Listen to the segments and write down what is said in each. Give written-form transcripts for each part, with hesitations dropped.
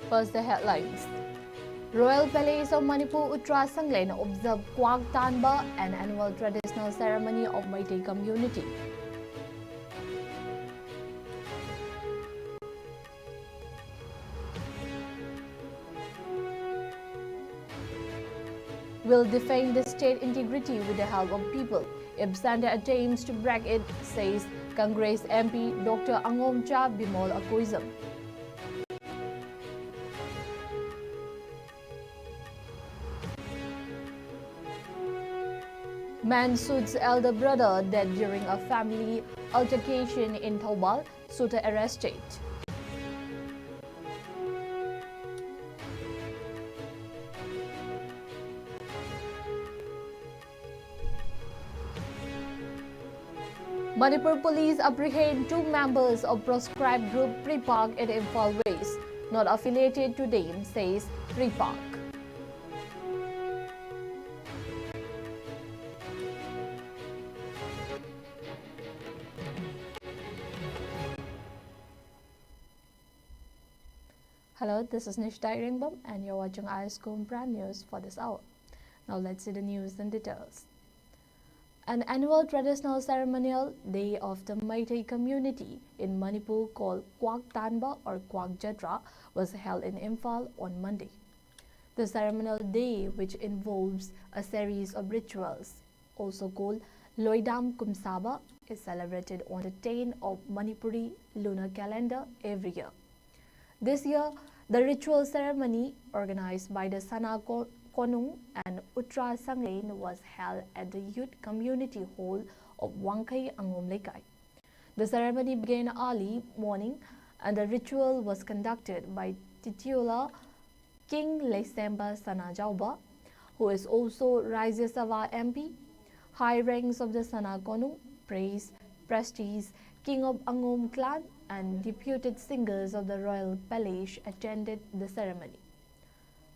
First, the headlines. Royal Palace of Manipur Utra Sanglen observed Kwak Tanba, an annual traditional ceremony of Meitei community. Will defend the state integrity with the help of people. If Santa attempts to break it, says Congress MP Dr. Angomcha Bimol Akoizam. Man shoots elder brother dead during a family altercation in Thobal. Shooter arrested. Manipur police apprehend 2 members of proscribed group Pripak at Imphal West, not affiliated to them, says Pripak. Hello, this is Nishtai Ringbam and you're watching ISCOM Brand News for this hour. Now let's see the news in details. An annual traditional ceremonial day of the Meitei community in Manipur called Kwak Tanba or Kwak Jatra was held in Imphal on Monday. The ceremonial day, which involves a series of rituals, also called Loidam Kumsaba, is celebrated on the 10th of Manipuri lunar calendar every year. This year, the ritual ceremony organized by the Sana Konung and Utra Sanglen was held at the Youth Community Hall of Wangkai Angom Lekai. The ceremony began early morning and the ritual was conducted by titular King Lesemba Sana Jauba, who is also Rajya Sabha MP. High ranks of the Sana Konung, praise, prestige, King of Angom clan and deputed singers of the Royal Palace attended the ceremony.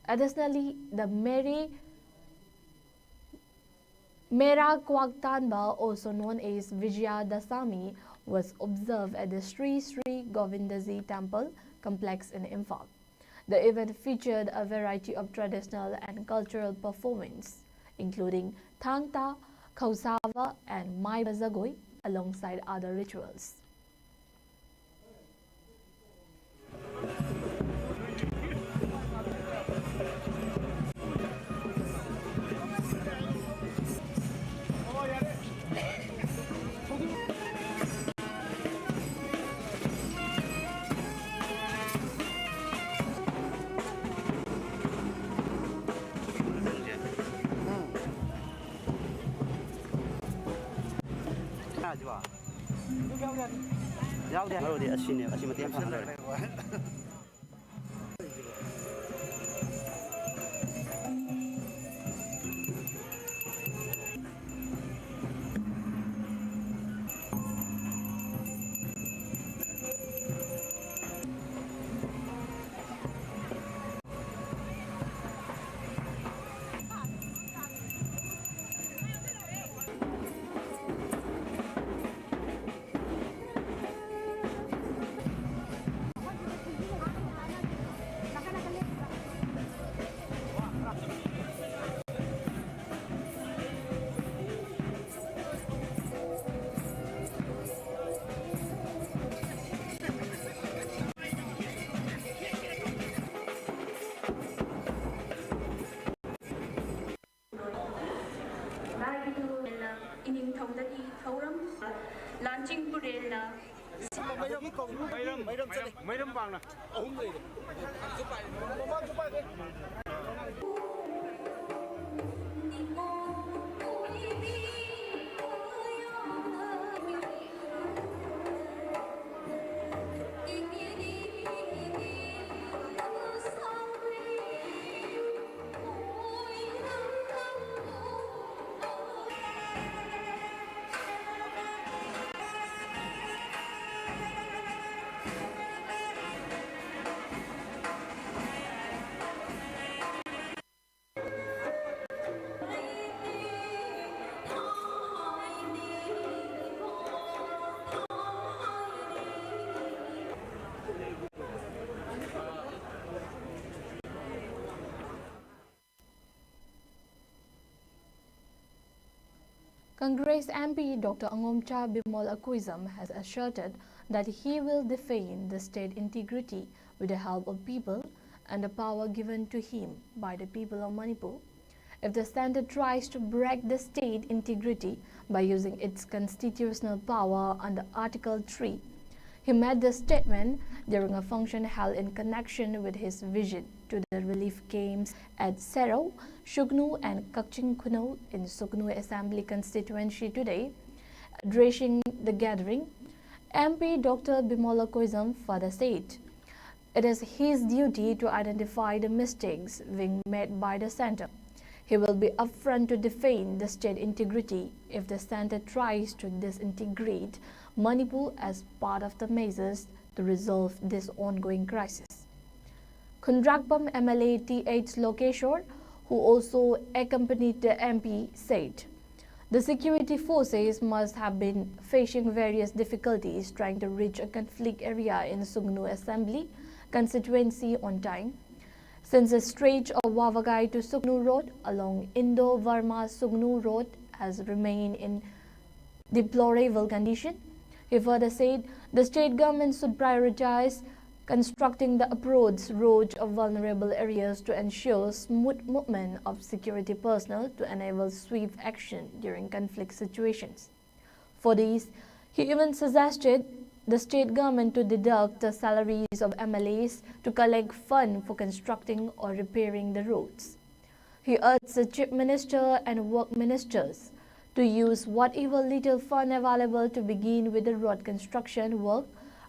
Additionally, the Mera Kwak Tanba, also known as Vijaya Dasami, was observed at the Sri Sri Govindaji Temple complex in Imphal. The event featured a variety of traditional and cultural performance, including Thangta, Kausava and Mai Bazagoi, alongside other rituals. Launching Purella. Congress MP Dr. Angomcha Bimol Akuizam has asserted that he will defend the state integrity with the help of people and the power given to him by the people of Manipur. If the centre tries to break the state integrity by using its constitutional power under Article 3, he made the statement during a function held in connection with his visit to the relief camps at Sero, Sugnu and Kakching Kuno in Sugnu Assembly constituency today. Addressing the gathering, MP Dr. Bimola Koizam further said, "It is his duty to identify the mistakes being made by the centre. He will be upfront to defend the state integrity if the centre tries to disintegrate Manipur as part of the measures to resolve this ongoing crisis." Kundrakbam MLA T.H. Lokeshwar, who also accompanied the MP, said, "The security forces must have been facing various difficulties trying to reach a conflict area in Sugnu Assembly constituency on time. Since the stretch of Wavagai to Sugnu Road along Indo-Burma Sugnu Road has remained in deplorable condition." He further said the state government should prioritize constructing the approach roads of vulnerable areas to ensure smooth movement of security personnel to enable swift action during conflict situations. For this, he even suggested the state government to deduct the salaries of MLAs to collect funds for constructing or repairing the roads. He urged the Chief Minister and Work Ministers to use whatever little fund available to begin with the road construction work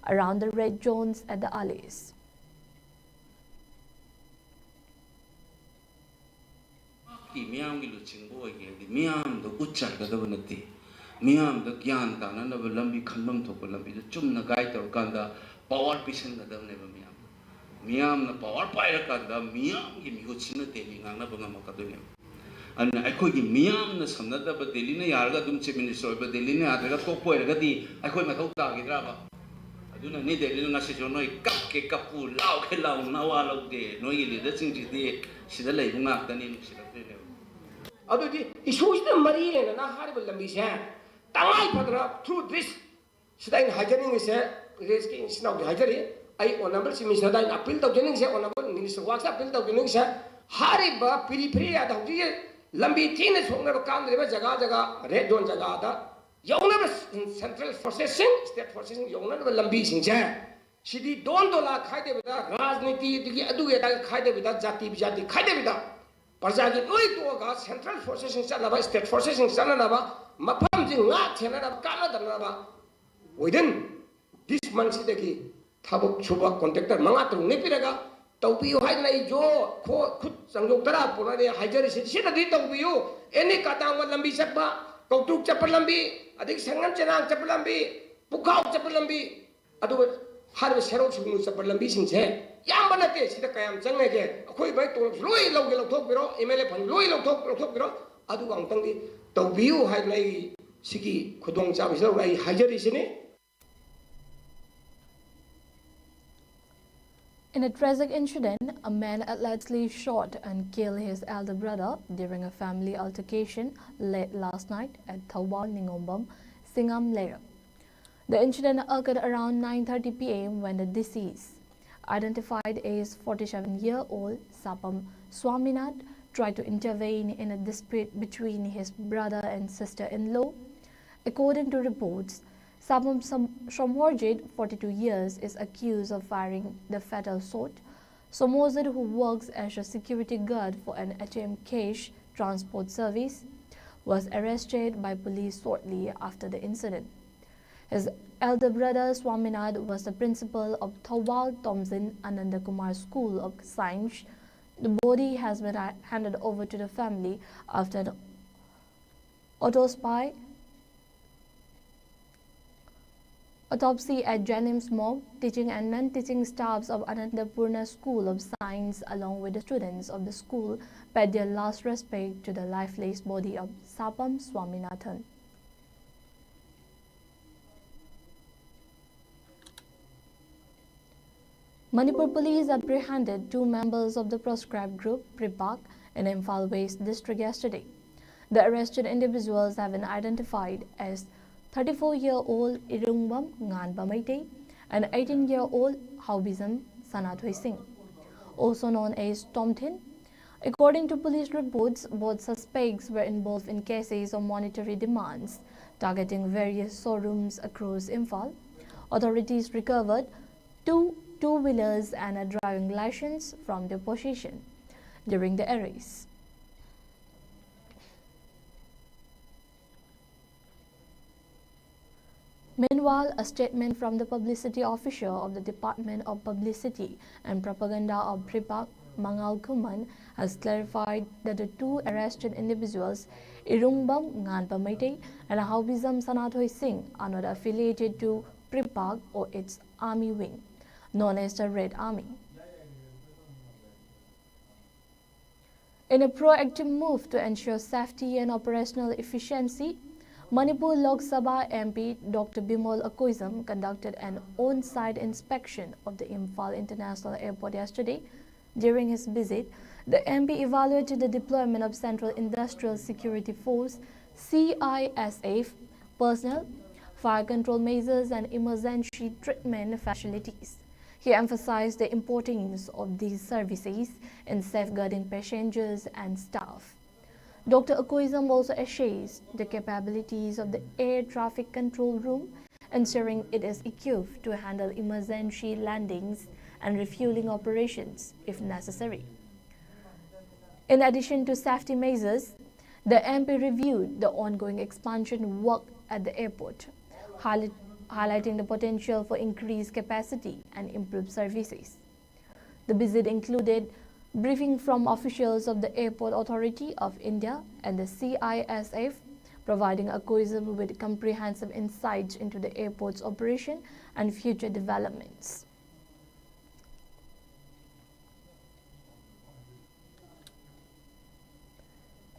around the red zones at the alleys. Miyam the Gyan Tanan of a Lambi Kandum to Lambi, the Chumna Gaita Kanda, power pissing the Never Miam. Miam the power Pyrakanda, Miam, give me good sinner taking Anabanga. And I could give Miam the Sanada, but the Lina Yarga Dum Minister, but the Lina Adra Poergati, I could not hold Tagidraba. I do not need a little message on no cupcake, kapu, lao, hello, now all of day, no, that's in the day, she the lady not than in Although the issues the Marie and a horrible Lambisha. Tangai Padra through this Sidain Hajaring is a risking snow Hajari. I on number Simisada appeal to Jennings on a Minister Wax appeal to Jennings. Hariba, Piripriya, the Lambi Tinas from the country, Jagajaga, Red Don Jagada. Yonga Central Processing, State Processing, Yonga Lambi Sinja. She did don't do like Haide with that, Razniti, the Aduga, Haide with that, Jati, Jati, Haide with that. Pazagi Noitoga, Central Forces in Sanaba, State Forces in Sanaba, Mapam not Canada, Canada. Within this month, the Tabuk Chuba contactor Mangatu Nipiraga, Taupi Haidna Jo, Kut Sangutara, Puna, Hajari, Sita did Taupi, any Katama Lambi Sapa, Kotuk Chapalambi, I think Sangan Chapalambi, Pukau Chapalambi, Adu Harvest Herald Chapalambi since here. Yambanate, Sita Kayam Changake, a quick bite to Louis Logal Tokiro, Emele Pan Louis Lotokiro, Adu Tangi, the view had lay Siki Kudong Chavis, like Hajarisine. In a tragic incident, a man allegedly shot and killed his elder brother during a family altercation late last night at Thawal Ningombam, Singam Layer. The incident occurred around 9:30 p.m. when the deceased, identified as 47-year-old Sapam Swaminath, tried to intervene in a dispute between his brother and sister-in-law. According to reports, Sapam Somorjit, 42 years, is accused of firing the fatal shot. Somorjit, who works as a security guard for an ATM cash transport service, was arrested by police shortly after the incident. His elder brother Swaminath was the principal of Thawal Thompson Anandakumar School of Science. The body has been handed over to the family after an autopsy at Jennings Morgue. Teaching and non-teaching staffs of Anandapurna School of Science, along with the students of the school, paid their last respect to the lifeless body of Sapam Swaminathan. Manipur police apprehended two members of the proscribed group Pribak in Imphal West district yesterday. The arrested individuals have been identified as 34-year-old Irungbam Nganba Maitei and 18-year-old Haubizam Sanathoi Singh, also known as Tom Thin. According to police reports, both suspects were involved in cases of monetary demands targeting various showrooms across Imphal. Authorities recovered two two-wheelers and a driving license from their possession during the arrest. Meanwhile, a statement from the publicity officer of the Department of Publicity and Propaganda of Pripak, Mangal Kuman, has clarified that the two arrested individuals, Irungbam Nganpa Maitei and Haubizam Sanathoi Singh, are not affiliated to Pripak or its army wing, known as the Red Army. In a proactive move to ensure safety and operational efficiency, Manipur Lok Sabha MP Dr. Bimol Akoizam conducted an on-site inspection of the Imphal International Airport yesterday. During his visit, the MP evaluated the deployment of Central Industrial Security Force (CISF) personnel, fire control measures and emergency treatment facilities. He emphasized the importance of these services in safeguarding passengers and staff. Dr. Akoizam also assessed the capabilities of the Air Traffic Control Room, ensuring it is equipped to handle emergency landings and refueling operations if necessary. In addition to safety measures, the MP reviewed the ongoing expansion work at the airport, highlighting the potential for increased capacity and improved services. The visit included briefing from officials of the Airport Authority of India and the CISF, providing Akoizam with comprehensive insights into the airport's operation and future developments.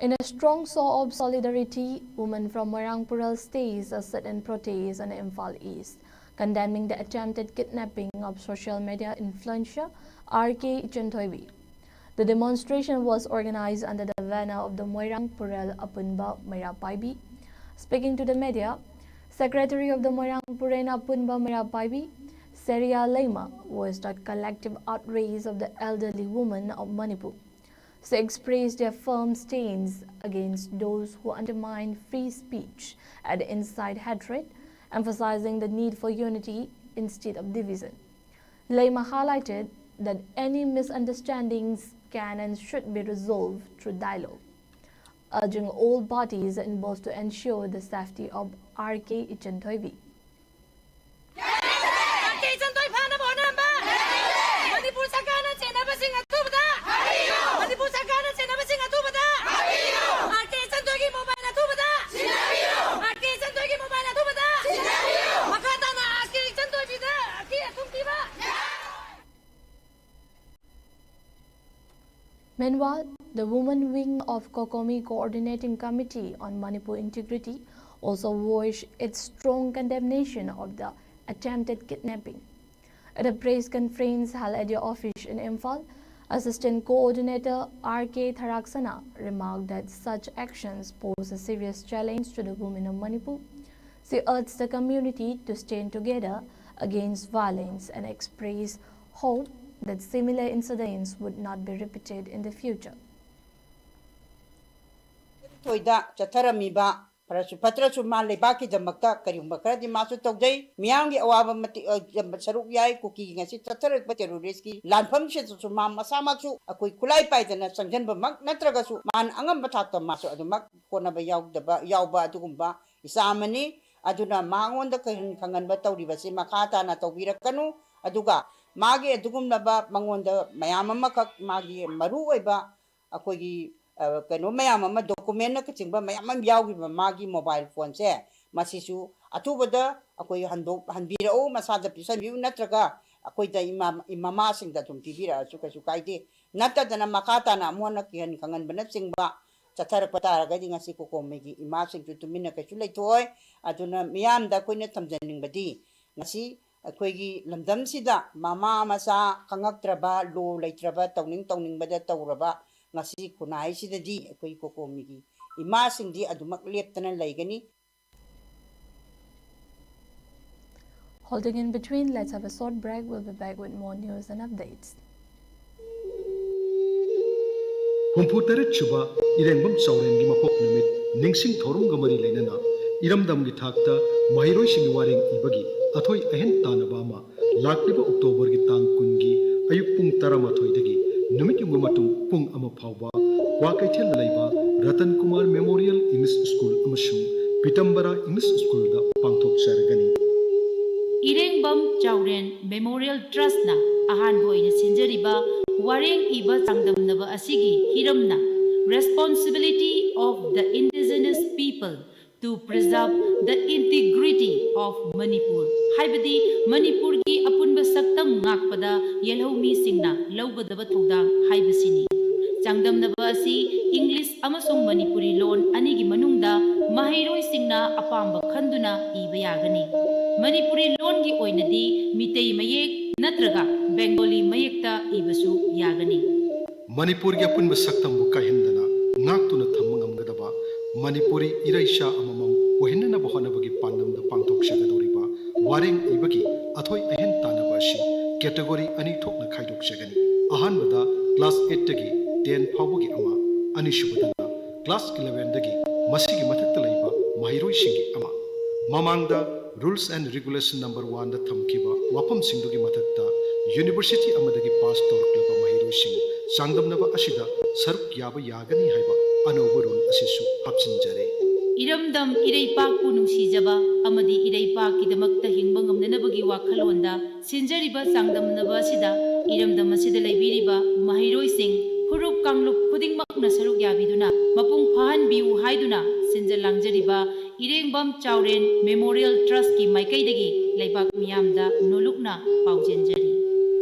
In a strong show of solidarity, women from Moirangpural staged a sit-in protest in Imphal East, condemning the attempted kidnapping of social media influencer R.K. Chanthoibi. The demonstration was organized under the banner of the Moirangpural Apunba Merapaibi. Speaking to the media, Secretary of the Moirangpuran Apunba Merapaibi, Seria Lema, voiced the collective outrage of the elderly women of Manipur. They expressed their firm stance against those who undermine free speech and incite hatred, emphasizing the need for unity instead of division. Lema highlighted that any misunderstandings can and should be resolved through dialogue, urging all parties involved to ensure the safety of R.K. Chanthoibi. Meanwhile, the Women Wing of Kokomi Coordinating Committee on Manipur Integrity also voiced its strong condemnation of the attempted kidnapping. At a press conference held at their office in Imphal, Assistant Coordinator R.K. Tharaksana remarked that such actions pose a serious challenge to the women of Manipur. She urged the community to stand together against violence and express hope that similar incidents would not be repeated in the future. Patrasu Mali Baki the Maka, Karimbakadi Masu Togday, Miangi Awaba Sarukai, cooking and sit Pateruski, Land Functions to Mama Samasu, a quick Kulai Python and Sanjan Bamak, Natragasu, Man Angambata Masu, Adumak, Konaba Yauba Tugumba, Isamani, Aduna Mangon the Kangan Batau, Makata, Natobira Kanu, Aduga, Magi Adugumnaba, Mangonda, Mayama Makak, Magi, Marueba, Akogi. Kano mayama document na kachingba mayama yawi magi mobile phone se masisu atubada akoi hanbirao masada pisan yu natraga akoi da imama sing da tum tibira su kaide natta dana makata na mo na kihan kangan banat singba chathar patara ga dinga si ko megi ima sing tu tumina ka chu leitoi aduna miyam da koi na tamjaning badi ngasi akoi gi lamdam sida mama masa kangaktraba lo leitraba tawning bada tawraba ngasi kunai sidadi akoi ko migi imasingdi adumak leptana laigani. Holding in between, let's have a short break. We'll be back with more news and updates. Humputere chuba irengbam saurengi mapok numit ningsing thorum gamari lenana iramdam gi thakta mahiroi singi waring ibagi athoi ahen tanabama lakliba October gi tang kungi ayuk pung taramathoi dagi numit yung matung pung ama phawba Kwakaithel laiba Ratan Kumar Memorial English School amasung Pitambara English School da pangthok sargani Irengbam Chauren Memorial Trust na ahan boina sinjariba wareng iba sangdamnaba asigi hiramna responsibility of the indigenous people to preserve the integrity of Manipur haibadi Manipur gi apunba saktam ngakpada yelhomi singna lawgadaba thongdang haibasini sangdamnaba asi English amasung Manipuri loan anigi manungda mahairoi singna apamba khanduna iba yagani Manipuri loan gi oinadi mitei mayek natraga Bengali mayekta ibasu yagani Manipur gi apun basaktam bu kahendana ngaktuna thamangam gadaba Manipuri iraisha amamam ohinna bahana bagi pandam da pangthok sagadoriba wareng ibagi athoi ahen tanaba shi category ani thokna khaidok sagani ahan bada class 8 tagi 10 phawagi ama ani shubadana class 11 dagi masigi mathakta laiba mahiroi singi ama mamangda rules and regulation number 1 da thamkiba wapam singdugi mathakta university amadagi pass torklaba mahiroi sing sangdamnaba asida saruk yaba yagani haiba anoba rule asisu hapsinjare Iramdam Iraipak Punungsijaba Amadi Iraipak Kidamakta Hingbang Namnabagi Wakalonda Sinjariba Sangdamnaba Sida Iramdam Sida Laibiriba Mahiroi Singh Hurup Kanglup Puding Makna Saruk Yabiduna Mapung Pahan Biu Haiduna Sinja Langjariba Irengbam Chauren Memorial Trust Ki Maikaidagi Laibak Miyamda Nolukna Paujenjari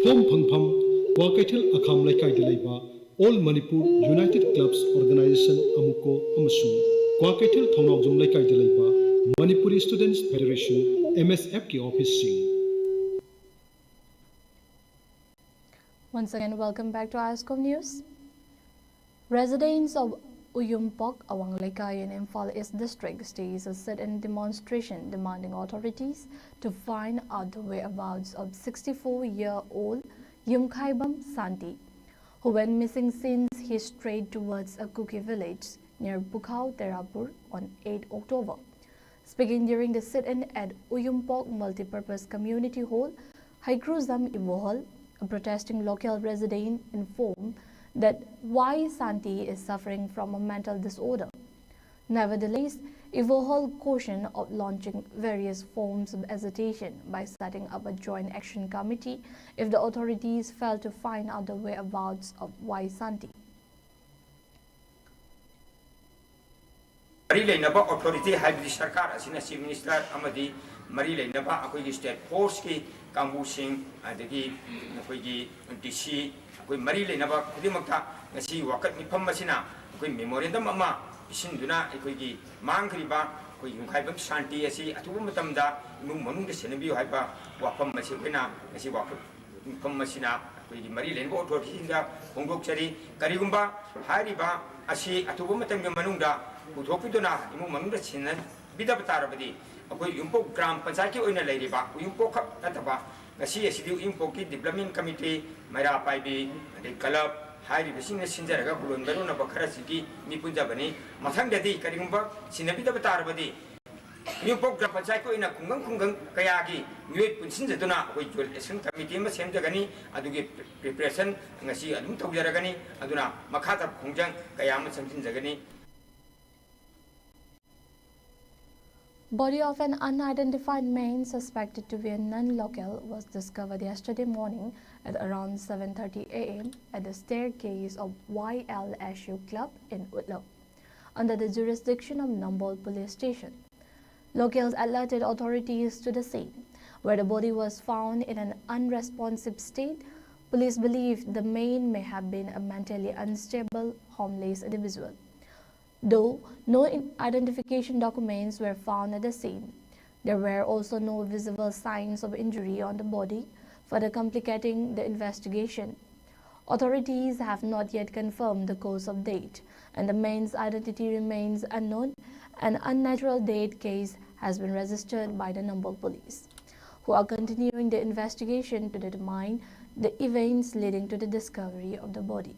Phom phangpham Kwakaithel akham laikai dilaiba All Manipur United Clubs Organization amuko amasung Kwakaithel thongjum laikai dilaiba Manipuri Students Federation MSF ki office sing Once again, welcome back to ISCOM News. Residents of Uyumpok, Awang Lekai in Imphal East District staged a sit-in demonstration demanding authorities to find out the whereabouts of 64-year-old Yumkhaibam Santi, who went missing since he strayed towards a Kuki village near Bukhao, Terapur on 8 October. Speaking during the sit-in at Uyumpok Multipurpose Community Hall, Haikruzam Ivohal, a protesting local resident, informed that Y. Santi is suffering from a mental disorder. Nevertheless, Ivohal cautioned of launching various forms of agitation by setting up a joint action committee if the authorities fail to find out the whereabouts of Y. Santi. Mari lainaba authority haibdi sarkar asina chief minister amadi mari lainaba akoi state force ki kambu sing adagi akoi DC akoi mari lainaba kudimakta ngasi wakat mifam masina akoi memorandum ama isinduna akoi mangkriba akoi yungkhaibam Santi asi atubu matamda imung manungda senabiyo haiba wapam masi koina ngasi wakat mifam masina akoi mari lainaba authority da hongdokchari karigumba hariba asi atubu matamga manungda Utopidona, Imu Manga Chinan, Bidabatarabadi, a good Yumpo Gram Pazaki in a ladyba, Yumpo Kataba, a CSU Impoki Development Committee, Mara Paibi, the Kalab, High Senior Sinjaraga, Burundana Bakarasiki, Nipunjabani, Matanga di Karimba, Sinabidabatarabadi. Yumpo Gram Pazako in a Kungang Kayagi, New Punsinjatuna, which will listen committee, Masendagani, Adugi Prepression, and I see Adunto Yaragani, Aduna, Makata Kunjang, Kayama Sanjagani. Body of an unidentified man suspected to be a non-local was discovered yesterday morning at around 7:30 a.m. at the staircase of YLSU Club in Utlo, under the jurisdiction of Nambol Police Station. Locals alerted authorities to the scene, where the body was found in an unresponsive state. Police believe the man may have been a mentally unstable, homeless individual. Though no identification documents were found at the scene, there were also no visible signs of injury on the body, further complicating the investigation. Authorities have not yet confirmed the cause of death, and the man's identity remains unknown. An unnatural death case has been registered by the Nambol police, who are continuing the investigation to determine the events leading to the discovery of the body.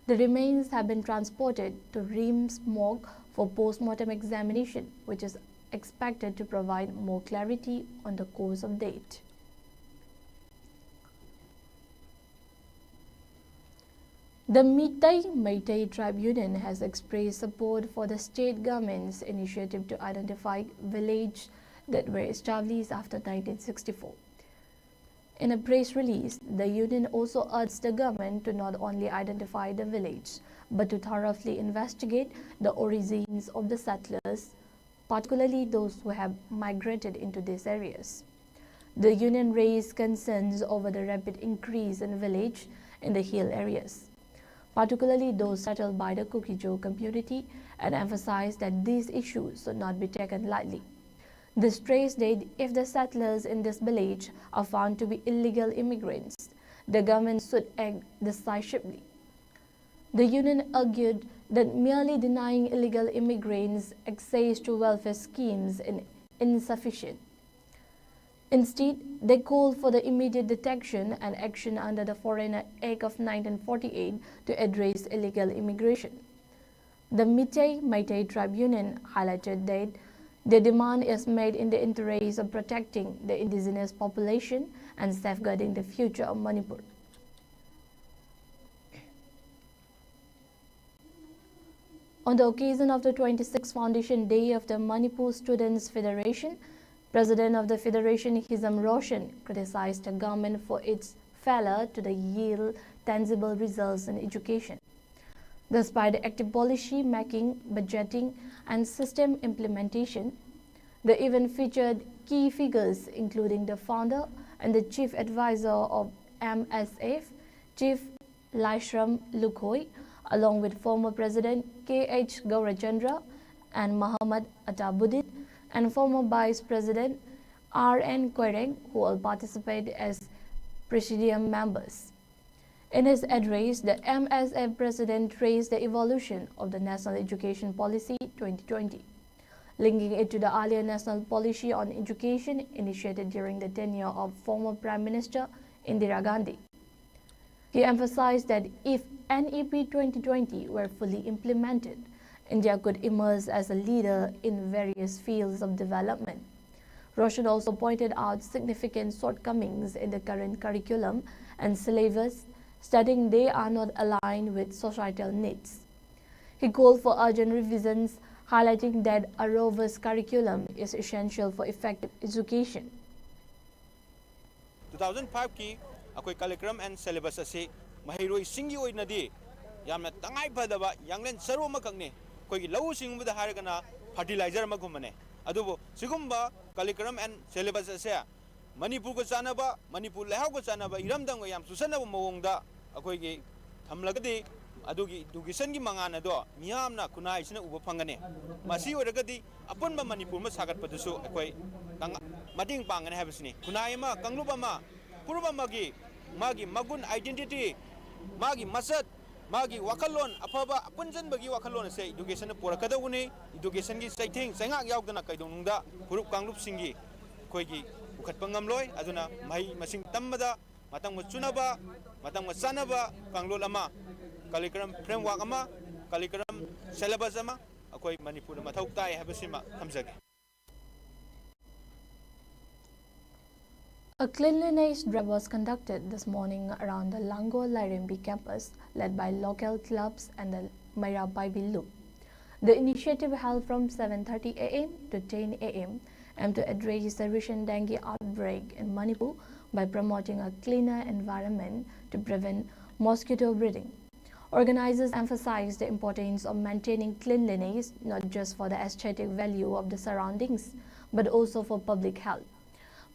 The remains have been transported to Rims morgue for post-mortem examination, which is expected to provide more clarity on the cause of death. The Meitei Tribe Union has expressed support for the state government's initiative to identify villages that were established after 1964. In a press release, the union also urged the government to not only identify the village, but to thoroughly investigate the origins of the settlers, particularly those who have migrated into these areas. The union raised concerns over the rapid increase in village in the hill areas, particularly those settled by the Kukijo community, and emphasized that these issues should not be taken lightly. They stressed that if the settlers in this village are found to be illegal immigrants, the government should act decisively. The union argued that merely denying illegal immigrants access to welfare schemes is insufficient. Instead, they called for the immediate detection and action under the Foreigner Act of 1948 to address illegal immigration. The Meitei Tribe Union highlighted that the demand is made in the interest of protecting the indigenous population and safeguarding the future of Manipur. On the occasion of the 26th Foundation Day of the Manipur Students Federation, President of the Federation Hizam Roshan criticized the government for its failure to yield tangible results in education. Despite active policy making, budgeting, and system implementation, the event featured key figures including the founder and the chief advisor of MSF, Chief Laishram Lukhoi, along with former President K.H. Gaurachandra and Muhammad Atabuddin, and former Vice President R.N. Kwereng, who all participated as Presidium members. In his address, the MSF President traced the evolution of the National Education Policy 2020, linking it to the earlier national policy on education initiated during the tenure of former Prime Minister Indira Gandhi. He emphasized that if NEP 2020 were fully implemented, India could emerge as a leader in various fields of development. Roshan also pointed out significant shortcomings in the current curriculum and syllabus, stating they are not aligned with societal needs. He called for urgent revisions, highlighting that a robust curriculum is essential for effective education. 2005 ki akoi curriculum and syllabus ase mahiroi singi oinadi yamna tangai phadaba yanglen saru makakne koi lau singbu da haragana fertilizer magumane adubo sigumba curriculum and syllabus ase Manipur ko chanaba Manipur lehau ko chanaba iramdang yam susanaba mawongda akoi gi thamlagadi adugi education gi mangana do miyamna kunai sina uba phangane masi oragadi apunba Manipur ma sagat padusu akoi mading pangane habisni kunai ma kangluba ma purba magi magun identity magi masat magi wakalon afaba apunjan bagi wakalon se education porakada uni education gi saithing saingak yaudana kaidonungda purup kanglup singi koigi ukhat pangamloi aduna mai masing tammada matang chunaba matang chanaba kanglol ama curriculum framework ama curriculum syllabus ama akoi Manipur mathau tai habasima thamjage. A cleanliness drive was conducted this morning around the Lango Lairimbi campus, led by local clubs and the Maira Baibi Loop. The initiative held from 7:30 a.m. to 10 a.m. aimed to address the recent dengue outbreak in Manipur by promoting a cleaner environment to prevent mosquito breeding. Organizers emphasized the importance of maintaining cleanliness not just for the aesthetic value of the surroundings, but also for public health.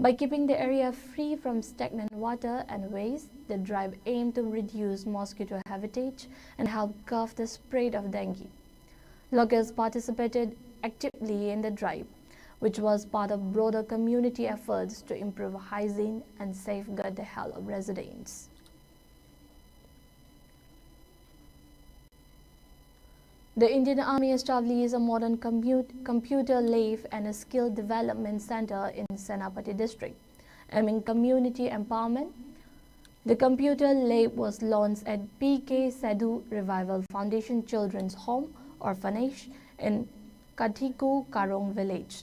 By keeping the area free from stagnant water and waste, the drive aimed to reduce mosquito habitat and help curb the spread of dengue. Locals participated actively in the drive, which was part of broader community efforts to improve hygiene and safeguard the health of residents. The Indian Army established a modern computer lab and a skill development center in Senapati district, aiming community empowerment. The computer lab was launched at P.K. Sadhu Revival Foundation Children's Home Orphanage in Kathiku Karong village,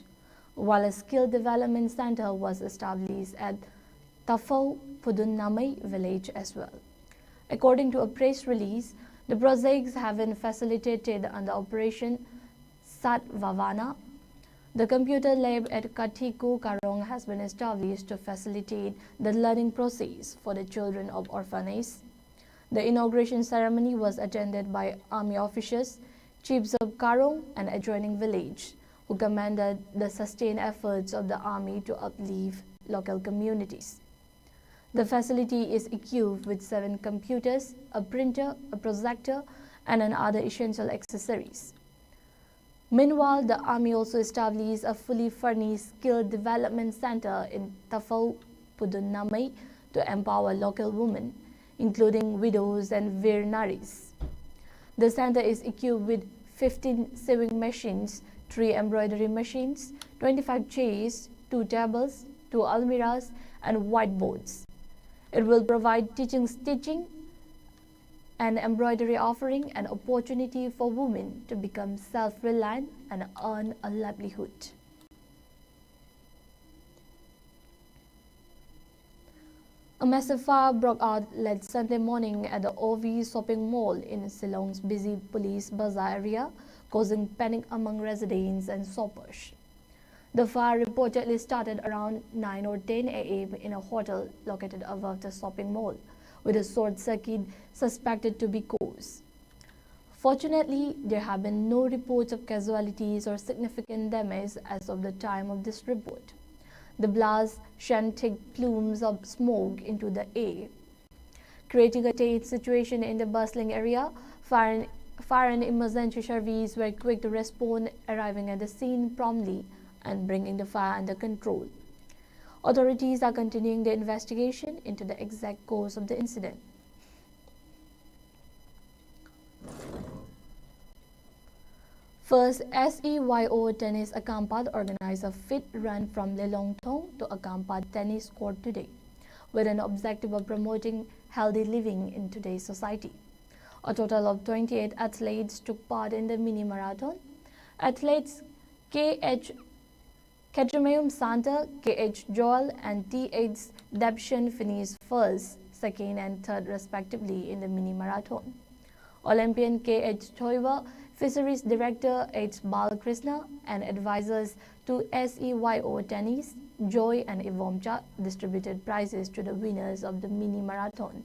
while a skill development center was established at Tafau Pudunnamai village as well. According to a press release, the projects have been facilitated under Operation Satvavana. The computer lab at Kathiku Karong has been established to facilitate the learning process for the children of orphanages. The inauguration ceremony was attended by army officers, chiefs of Karong and adjoining village, who commended the sustained efforts of the army to uplift local communities. The facility is equipped with 7 computers, a printer, a projector, and other essential accessories. Meanwhile, the Army also established a fully furnished skill development center in Tafau Pudunnamai to empower local women, including widows and Veer Naris. The center is equipped with 15 sewing machines, 3 embroidery machines, 25 chairs, 2 tables, 2 almirahs, and whiteboards. It will provide stitching, and embroidery, offering an opportunity for women to become self-reliant and earn a livelihood. A massive fire broke out late Sunday morning at the OV shopping mall in Shillong's busy police bazaar area, causing panic among residents and shoppers. The fire reportedly started around 9 or 10 a.m. in a hotel located above the shopping mall, with a short circuit suspected to be caused. Fortunately, there have been no reports of casualties or significant damage as of the time of this report. The blast sent thick plumes of smoke into the air, creating a tense situation in the bustling area. Fire and emergency services were quick to respond, arriving at the scene promptly and bringing the fire under control. Authorities are continuing the investigation into the exact cause of the incident. First, SEYO Tennis Akampat organized a fit run from Lelongtong to Akampat Tennis Court today, with an objective of promoting healthy living in today's society. A total of 28 athletes took part in the mini marathon. Athletes K.H. Ketramayum Santa, K.H. Joel, and T.H. Debshan finished first, second, and third respectively in the mini marathon. Olympian K.H. Thoiva, Fisheries Director H. Balakrishna, and advisors to SEYO Tennis, Joy and Ivomcha distributed prizes to the winners of the mini marathon.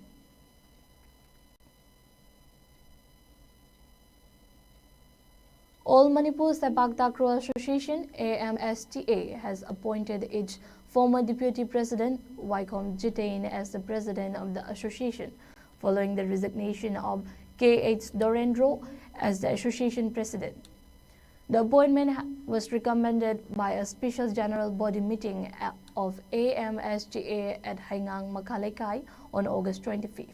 All Manipur Sepak Takraw Association (AMSTA) has appointed its former Deputy President Wycombe Jitain as the President of the association, following the resignation of K.H. Dorendro as the association President. The appointment was recommended by a special general body meeting of AMSTA at Haingang Makalaikai on August 25th.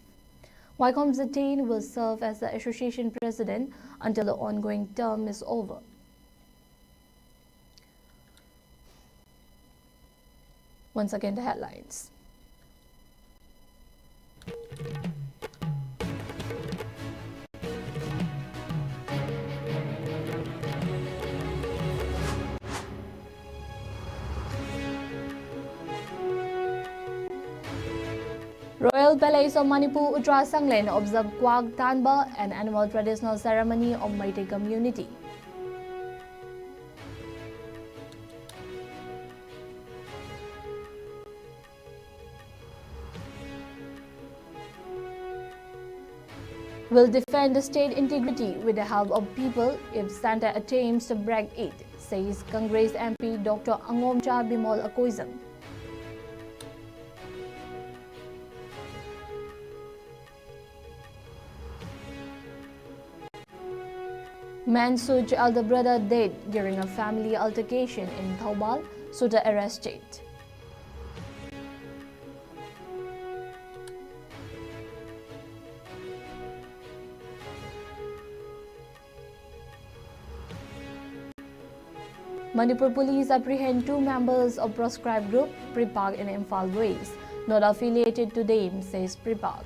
Wycombe Jitain will serve as the association president until the ongoing term is over. Once again, the headlines. Royal Palace of Manipur Uttara Sanglen observed Kwak Tanba, an annual traditional ceremony of Meitei community. Will defend the state integrity with the help of people if Santa attempts to break it, says Congress MP Dr. Angomcha Bimol Akoizam. Man shoots elder brother dead during a family altercation in Taubal, shooter arrested. Manipur police apprehend 2 members of proscribed group Pripak in Imphal West, not affiliated to them, says Pripak.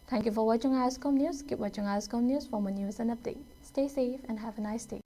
Thank you for watching ISCOM News. Keep watching ISCOM News for more news and updates. Stay safe and have a nice day.